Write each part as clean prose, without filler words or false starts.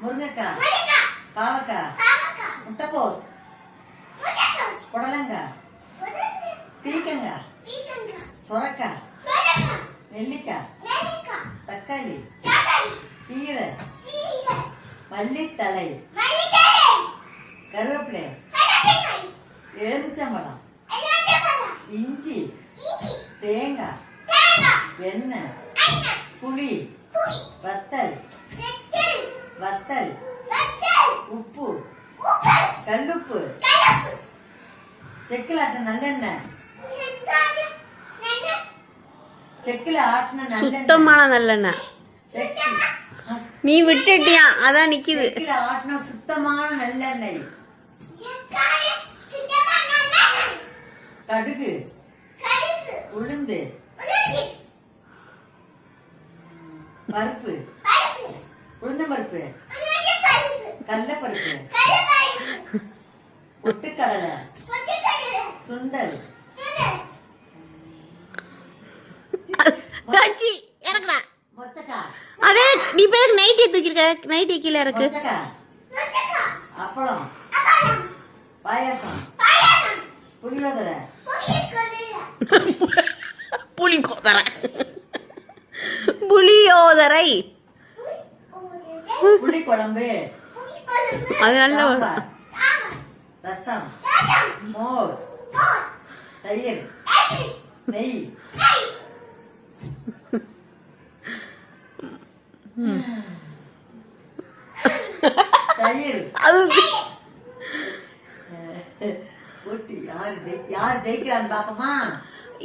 முருங்கைக்காய், பாவக்காய், முட்டைக்கோஸ், புடலங்காய், பீக்கங்காய், சொரக்காய், நெல்லிக்காய், தக்காளி, கீரை, மல்லித்தலை, கருவேப்பிலை, எலுமிச்சம்பழம், இஞ்சி, தேங்காய், எண்ணெய், புளி, வத்தல், உப்பு, கல்லுப்பு, செக்கில் ஆட்டின நல்லெண்ணெய், செக்கில் ஆட்டின சுத்தமான நல்லெண்ணெய். நீ விட்டுட்டியா? அதான் நிக்குது. செக்கில் ஆட்டின சுத்தமான நல்லெண்ணெய், கடுகு, உளுந்து, பருப்பு, உளுந்த பருப்பு, கடலைப்பருப்பு, பொட்டுக்கடலை, சுண்டல், மொச்சக்காய். அதே நீ பேருக்கு நைட்டி தூக்கிருக்க. நைட்டி கீழே இருக்கு. அப்பளம், பாயாசம், புளியோதரை, புளியோதரை, புளிக்குழம்பு, அது நல்ல ரசம், மோர், தயிர், நெய், தயிர். ஊட்டி யார் ஜெயிக்கிறான்னு பாப்போமா?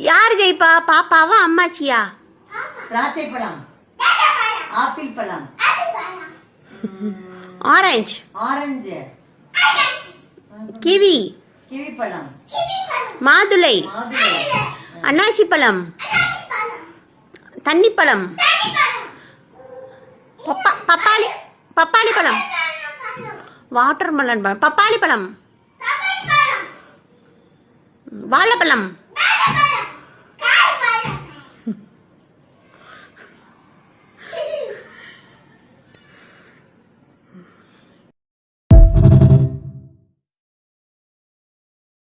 யார் ஜெயிப்பா? பாப்பாவா அம்மாச்சியா? திராட்சை பழம், ஆப்பிள் பழம், ஆரஞ்சு, கிவி பழம், மாதுளை, அன்னாச்சி பழம், தண்ணிப்பழம், பப்பாளி பழம், வாட்டர் மெலன் பழம், பப்பாளி பழம், வாழைப்பழம்,